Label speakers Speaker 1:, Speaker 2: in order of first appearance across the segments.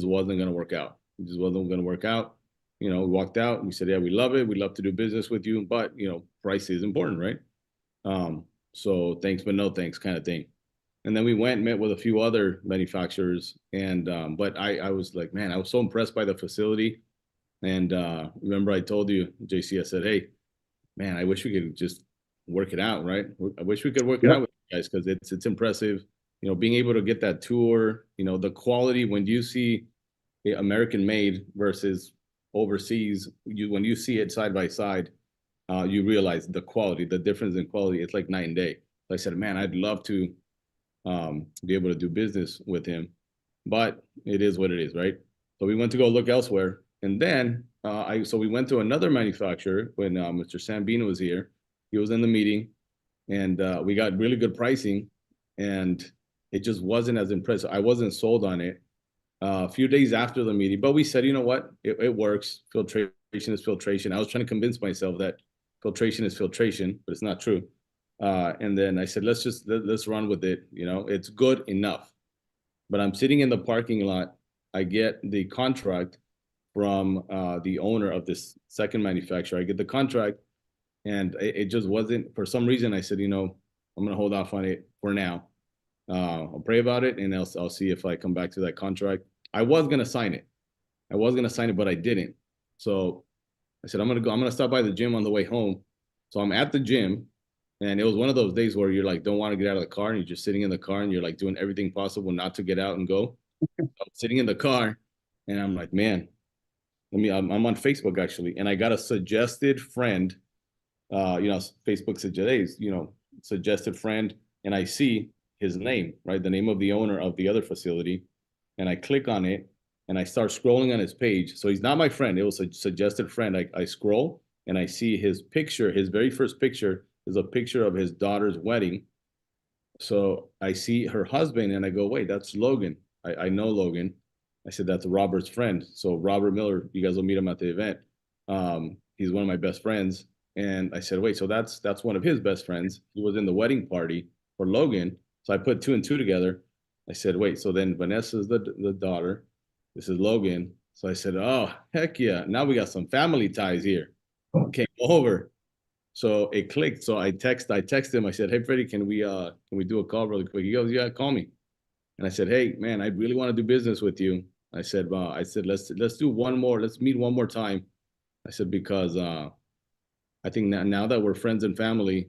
Speaker 1: wasn't going to work out. It just wasn't going to work out. We walked out. We said, yeah, we love it. We'd love to do business with you, but price is important, right? So thanks, but no thanks, kind of thing. And then we went, met with a few other manufacturers, and but I was like, man, I was so impressed by the facility. And remember, I told you, JC, I said, hey, man, I wish we could just work it out, right? I wish we could work it
Speaker 2: Yep.
Speaker 1: out with you guys because it's impressive. Being able to get that tour, the quality when you see American made versus overseas, when you see it side by side, you realize the quality, the difference in quality. It's like night and day. So I said, man, I'd love to be able to do business with him, but it is what it is, right? So we went to go look elsewhere, and then so we went to another manufacturer when Mr. Sambino was here. He was in the meeting, and we got really good pricing, and it just wasn't as impressive. I wasn't sold on it. A few days after the meeting, but we said, you know what, it works. Filtration is filtration. I was trying to convince myself that filtration is filtration, but it's not true. And then I said, let's run with it. It's good enough. But I'm sitting in the parking lot. I get the contract from the owner of this second manufacturer. I get the contract, and it just wasn't. For some reason, I said, I'm gonna hold off on it for now. I'll pray about it, and I'll see if I come back to that contract. I was gonna sign it. I was gonna sign it, but I didn't. So I said, I'm gonna stop by the gym on the way home. So I'm at the gym, and it was one of those days where you're like, don't want to get out of the car, and you're just sitting in the car, and you're like doing everything possible not to get out and go. I'm sitting in the car, and I'm like, man, I'm on Facebook actually, and I got a suggested friend. Facebook suggests, suggested friend, and I see his name, right, the name of the owner of the other facility, and I click on it, and I start scrolling on his page. So he's not my friend; it was a suggested friend. I scroll, and I see his picture. His very first picture is a picture of his daughter's wedding. So I see her husband, and I go, wait, that's Logan. I know Logan. I said, that's Robert's friend. So Robert Miller, you guys will meet him at the event. He's one of my best friends. And I said, wait, so that's one of his best friends. He was in the wedding party for Logan. So I put two and two together. I said, wait, so then Vanessa's the daughter. This is Logan. So I said, oh, heck yeah. Now we got some family ties here. Came over. So it clicked. So I text him. I said, hey Freddie, can we do a call really quick? He goes, yeah, call me. And I said, hey man, I really want to do business with you. I said, let's do one more. Let's meet one more time. I said because I think now that we're friends and family,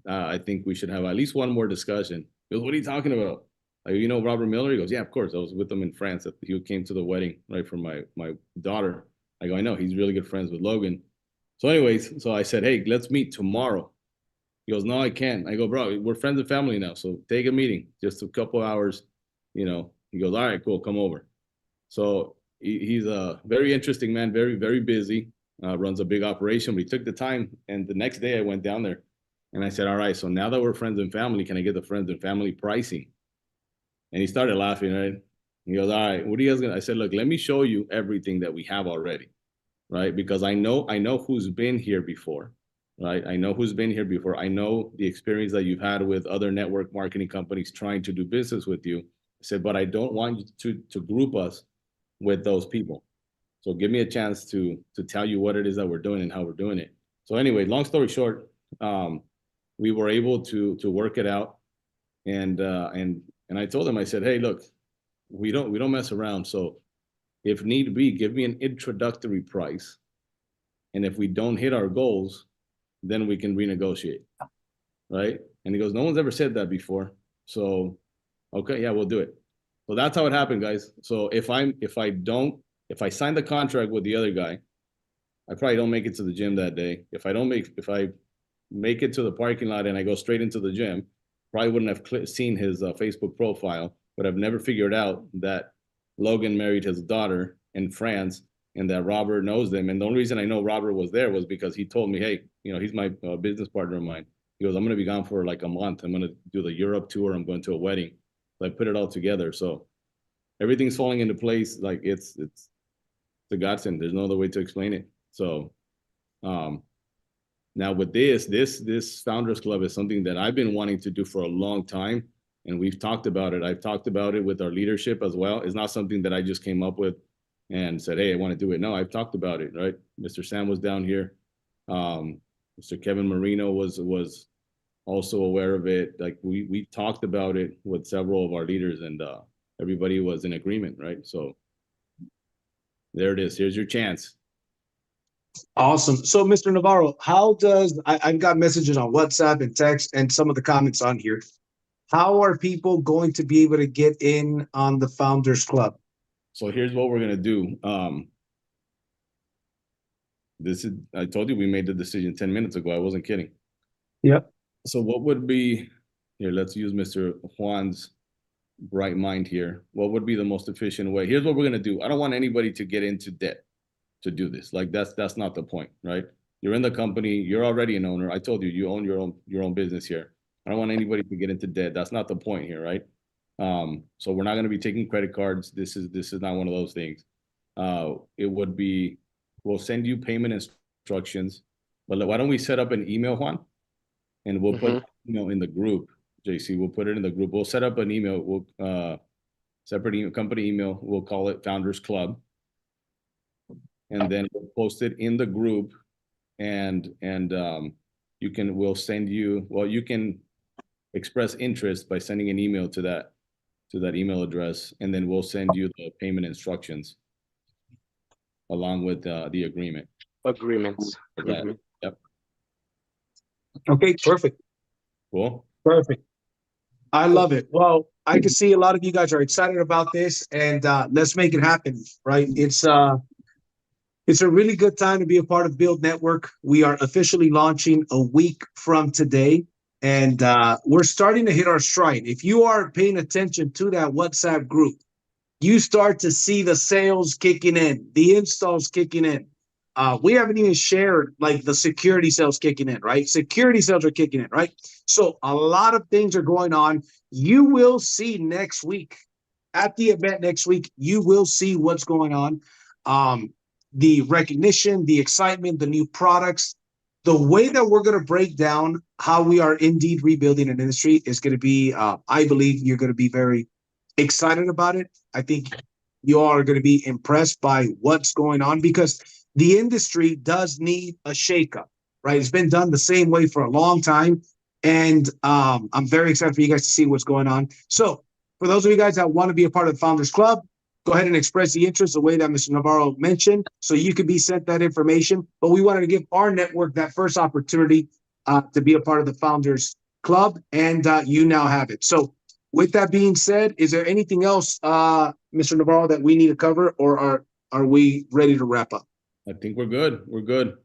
Speaker 1: I think we should have at least one more discussion. He goes, what are you talking about? Robert Miller? He goes, yeah, of course. I was with him in France. He came to the wedding, right, for my daughter. I go, I know. He's really good friends with Logan. So anyways, so I said, hey, let's meet tomorrow. He goes, no, I can't. I go, bro, we're friends and family now. So take a meeting, just a couple hours. He goes, all right, cool, come over. So he's a very interesting man, very, very busy, runs a big operation, but he took the time. And the next day I went down there and I said, all right, so now that we're friends and family, can I get the friends and family pricing? And he started laughing, right? He goes, all right, what are you guys gonna? I said, look, let me show you everything that we have already, right? Because I know who's been here before, right? I know who's been here before. I know the experience that you've had with other network marketing companies trying to do business with you. I said, but I don't want you to group us with those people. So give me a chance to tell you what it is that we're doing and how we're doing it. So anyway, long story short, we were able to work it out, and I told him, I said, hey, look, we don't mess around. So if need be, give me an introductory price, and if we don't hit our goals, then we can renegotiate, right? And he goes, no one's ever said that before. So, okay, yeah, we'll do it. So that's how it happened, guys. So if I sign the contract with the other guy, I probably don't make it to the gym that day. If I make it to the parking lot and I go straight into the gym, probably wouldn't have seen his Facebook profile, but I've never figured out that Logan married his daughter in France and that Robert knows them. And the only reason I know Robert was there was because he told me, hey, he's my business partner of mine. He goes, I'm going to be gone for like a month. I'm going to do the Europe tour. I'm going to a wedding. So I put it all together. So everything's falling into place. Like it's a godsend. There's no other way to explain it. So um, now with this Founders Club is something that I've been wanting to do for a long time. and we've talked about it. I've talked about it with our leadership as well. It's not something that I just came up with and said, hey, I want to do it. No, I've talked about it, right? Mr. Sam was down here. Mr. Kevin Marino was also aware of it. Like we talked about it with several of our leaders, and everybody was in agreement, right? So there it is. Here's your chance.
Speaker 2: Awesome. So, Mr. Navarro, how does I've got messages on WhatsApp and text and some of the comments on here. How are people going to be able to get in on the Founders Club?
Speaker 1: So here's what we're gonna do. I told you we made the decision 10 minutes ago. I wasn't kidding.
Speaker 2: Yep.
Speaker 1: So what would be here? Let's use Mr. Juan's bright mind here. What would be the most efficient way? Here's what we're gonna do. I don't want anybody to get into debt to do this. Like that's not the point, right? You're in the company, you're already an owner. I told you you own your own business here. I don't want anybody to get into debt. That's not the point here, right? So we're not going to be taking credit cards. This is not one of those things. It would be, we'll send you payment instructions, but why don't we set up an email, Juan, and we'll put in the group. JC, we'll put it in the group. We'll set up an email. We'll separate email, company email. We'll call it Founders Club, and then we'll post it in the group, and we'll send you. Well, you can express interest by sending an email to that email address, and then we'll send you the payment instructions along with the agreement.
Speaker 3: Agreements.
Speaker 1: Yep.
Speaker 2: Okay, perfect.
Speaker 1: Cool.
Speaker 2: Perfect. I love it. Well, I can see a lot of you guys are excited about this, and let's make it happen, right? It's a really good time to be a part of Build Network. We are officially launching a week from today, and we're starting to hit our stride. If you are paying attention to that WhatsApp group, you start to see the sales kicking in, the installs kicking in. We haven't even shared like the security sales kicking in, right? Security sales are kicking in, right? So a lot of things are going on. You will see next week at the event next week, you will see what's going on. The recognition, the excitement, the new products, the way that we're going to break down how we are indeed rebuilding an industry is going to be, I believe you're going to be very excited about it. I think you all are going to be impressed by what's going on because the industry does need a shakeup, right? It's been done the same way for a long time. And I'm very excited for you guys to see what's going on. So for those of you guys that want to be a part of the Founders Club, go ahead and express the interest the way that Mr. Navarro mentioned, so you can be sent that information. But we wanted to give our network that first opportunity to be a part of the Founders Club, and you now have it. So with that being said, is there anything else, Mr. Navarro, that we need to cover, or are we ready to wrap up?
Speaker 1: I think we're good. We're good.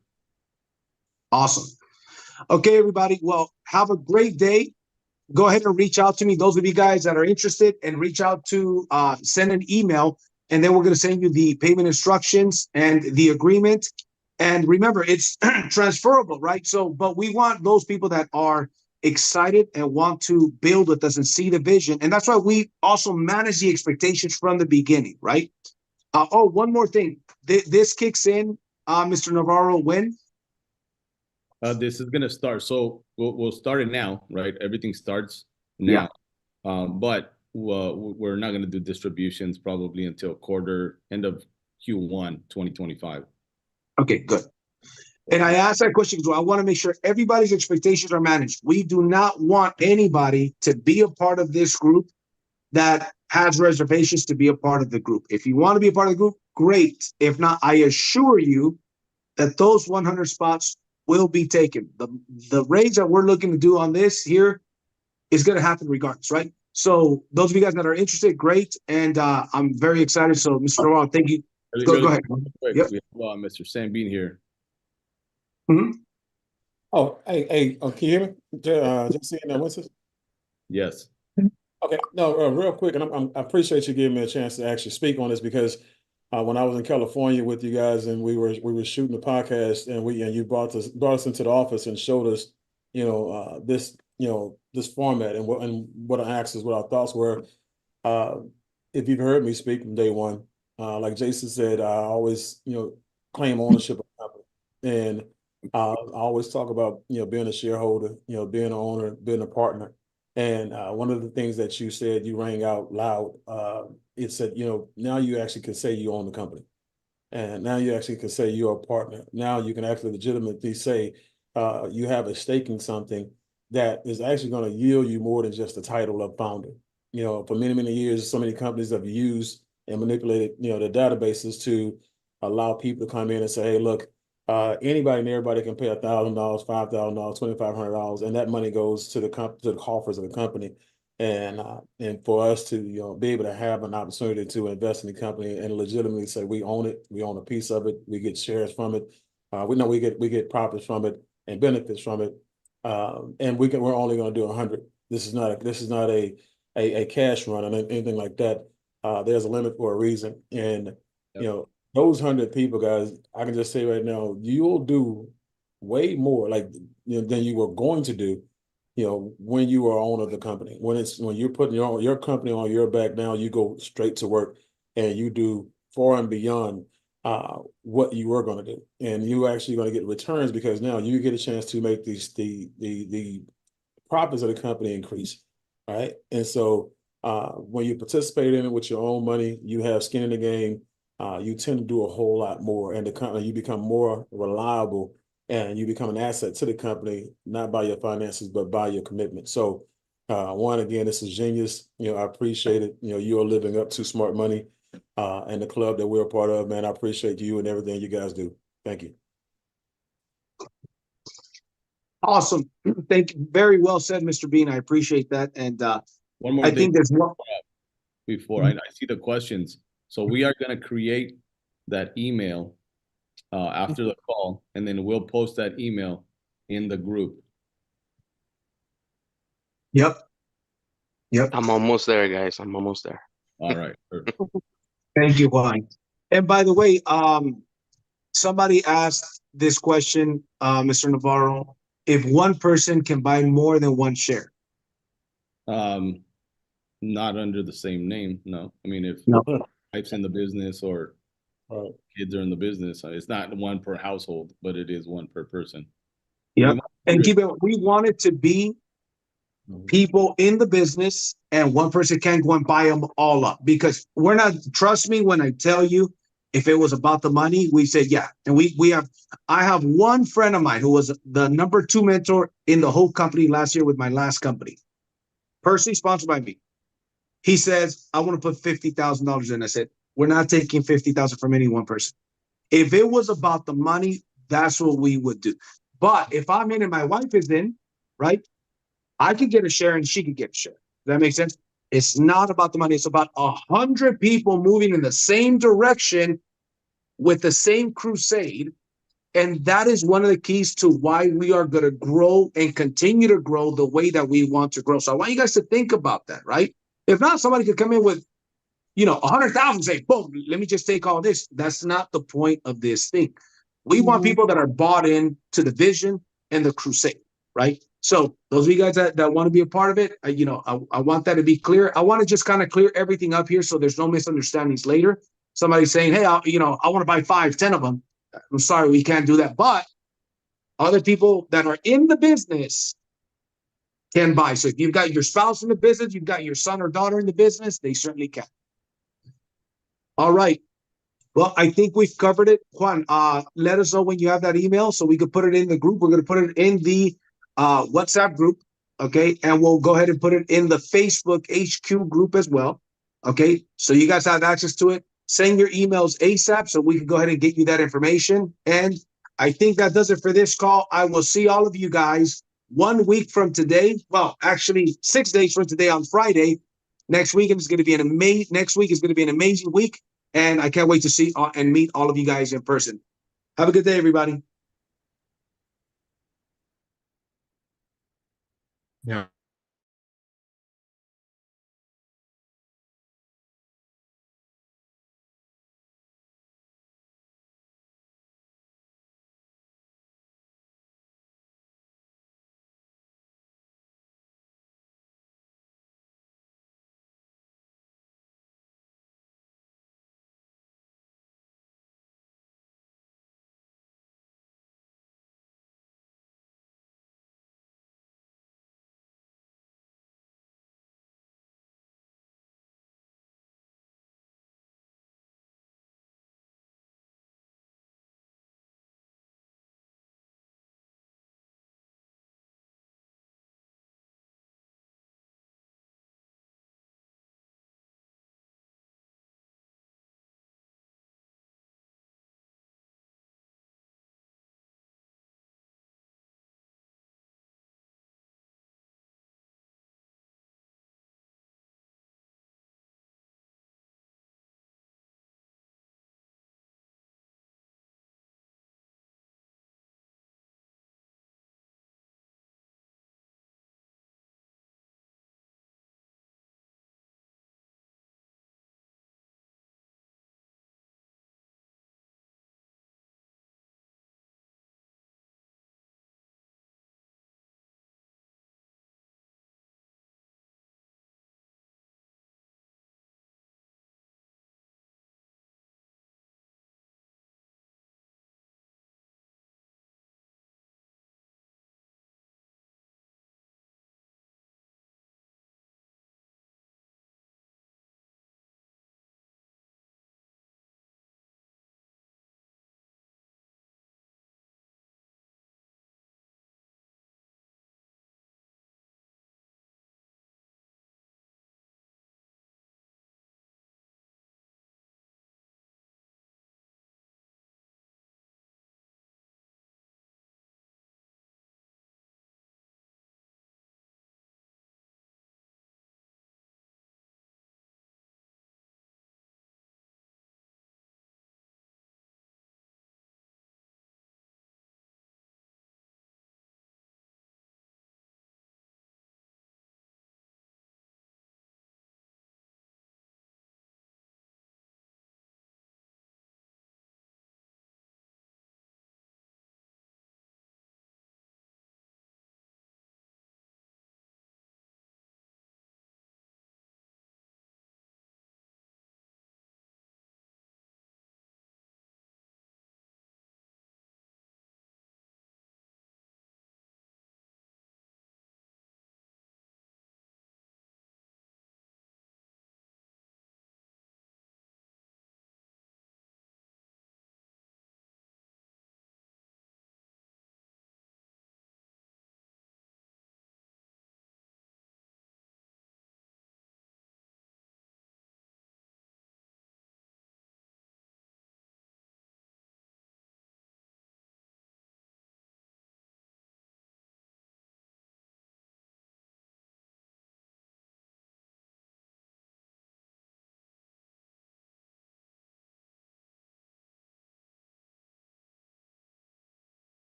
Speaker 2: Awesome. Okay, everybody. Well, have a great day. Go ahead and reach out to me. Those of you guys that are interested, and reach out to send an email, and then we're going to send you the payment instructions and the agreement. And remember, it's transferable, right? So, but we want those people that are excited and want to build with us and see the vision. And that's why we also manage the expectations from the beginning, right? Oh, one more thing. This kicks in, Mr. Navarro, when?
Speaker 1: This is gonna start. So we'll start it now, right? Everything starts now. Yeah. But we're not gonna do distributions probably until end of Q1 2025.
Speaker 2: Okay, good. And I asked that question because I want to make sure everybody's expectations are managed. We do not want anybody to be a part of this group that has reservations to be a part of the group. If you want to be a part of the group, great. If not, I assure you that those 100 spots will be taken. The raise that we're looking to do on this here is going to happen regardless, right? So those of you guys that are interested, great. And I'm very excited. So Mr. Navarro, thank you. Go ahead.
Speaker 1: Yep. We have Mr. Sam Bean here.
Speaker 4: Mm-hmm. Oh, hey, can you hear me? Just seeing that. What's this?
Speaker 1: Yes.
Speaker 4: Okay. No, real quick, and I appreciate you giving me a chance to actually speak on this because when I was in California with you guys and we were shooting the podcast and you brought us into the office and showed us, this format and what I asked us what our thoughts were. If you've heard me speak from day one, like Jason said, I always, claim ownership of the company. And I always talk about, being a shareholder, being an owner, being a partner. And one of the things that you said, you rang out loud, it said, now you actually can say you own the company. And now you actually can say you're a partner. Now you can actually legitimately say you have a stake in something that is actually going to yield you more than just the title of founder. For many, many years, so many companies have used and manipulated, the databases to allow people to come in and say, hey, look, anybody and everybody can pay $1,000, $5,000, $2,500, and that money goes to the coffers of the company. And for us to be able to have an opportunity to invest in the company and legitimately say we own it, we own a piece of it, we get shares from it, we know we get profits from it and benefits from it, and we're only going to do 100. This is not a cash run or anything like that. There's a limit for a reason, and those 100 people, guys, I can just say right now, you'll do way more than you were going to do. When you are owner of the company, when you're putting your company on your back, now you go straight to work and you do far and beyond what you were going to do, and you actually going to get returns because now you get a chance to make the profits of the company increase, right? And so when you participate in it with your own money, you have skin in the game. You tend to do a whole lot more, and the company, you become more reliable. And you become an asset to the company, not by your finances, but by your commitment. So, again, this is genius. I appreciate it. You are living up to Smart Money and the club that we're a part of, man. I appreciate you and everything you guys do. Thank you.
Speaker 2: Awesome. Thank you. Very well said, Mr. Bean. I appreciate that. And
Speaker 1: One more
Speaker 2: I
Speaker 1: thing
Speaker 2: think there's one
Speaker 1: before I see the questions. So we are going to create that email after the call, and then we'll post that email in the group.
Speaker 2: Yep.
Speaker 3: I'm almost there, guys. I'm almost there.
Speaker 1: All right. Perfect.
Speaker 2: Thank you, Juan. And by the way, somebody asked this question, Mr. Navarro, if one person can buy more than one share.
Speaker 1: Not under the same name, no. I mean, if wife's in the business or kids are in the business, it's not one per household, but it is one per person.
Speaker 2: Yeah. And keep it, we want it to be people in the business, and one person can't go and buy them all up, because we're not, trust me when I tell you, if it was about the money, we say, yeah. And I have one friend of mine who was the #2 mentor in the whole company last year with my last company, personally sponsored by me. He says, I want to put $50,000 in. I said, we're not taking 50,000 from any one person. If it was about the money, that's what we would do. But if I'm in and my wife is in, right, I could get a share and she could get a share. Does that make sense? It's not about the money. It's about 100 people moving in the same direction with the same crusade. And that is one of the keys to why we are going to grow and continue to grow the way that we want to grow. So I want you guys to think about that, right? If not, somebody could come in with, 100,000 and say, boom, let me just take all this. That's not the point of this thing. We want people that are bought in to the vision and the crusade, right? So those of you guys that want to be a part of it, I want that to be clear. I want to just kind of clear everything up here so there's no misunderstandings later. Somebody saying, hey, I want to buy 5, 10 of them. I'm sorry, we can't do that. But other people that are in the business can buy. So if you've got your spouse in the business, you've got your son or daughter in the business, they certainly can. All right. Well, I think we've covered it. Juan, let us know when you have that email so we can put it in the group. We're going to put it in the WhatsApp group, okay? And we'll go ahead and put it in the Facebook HQ group as well, okay? So you guys have access to it. Send your emails ASAP so we can go ahead and get you that information. And I think that does it for this call. I will see all of you guys 1 week from today. Well, actually 6 days from today on Friday. Next week is going to be an amazing week. And I can't wait to see and meet all of you guys in person. Have a good day, everybody.
Speaker 5: Yeah.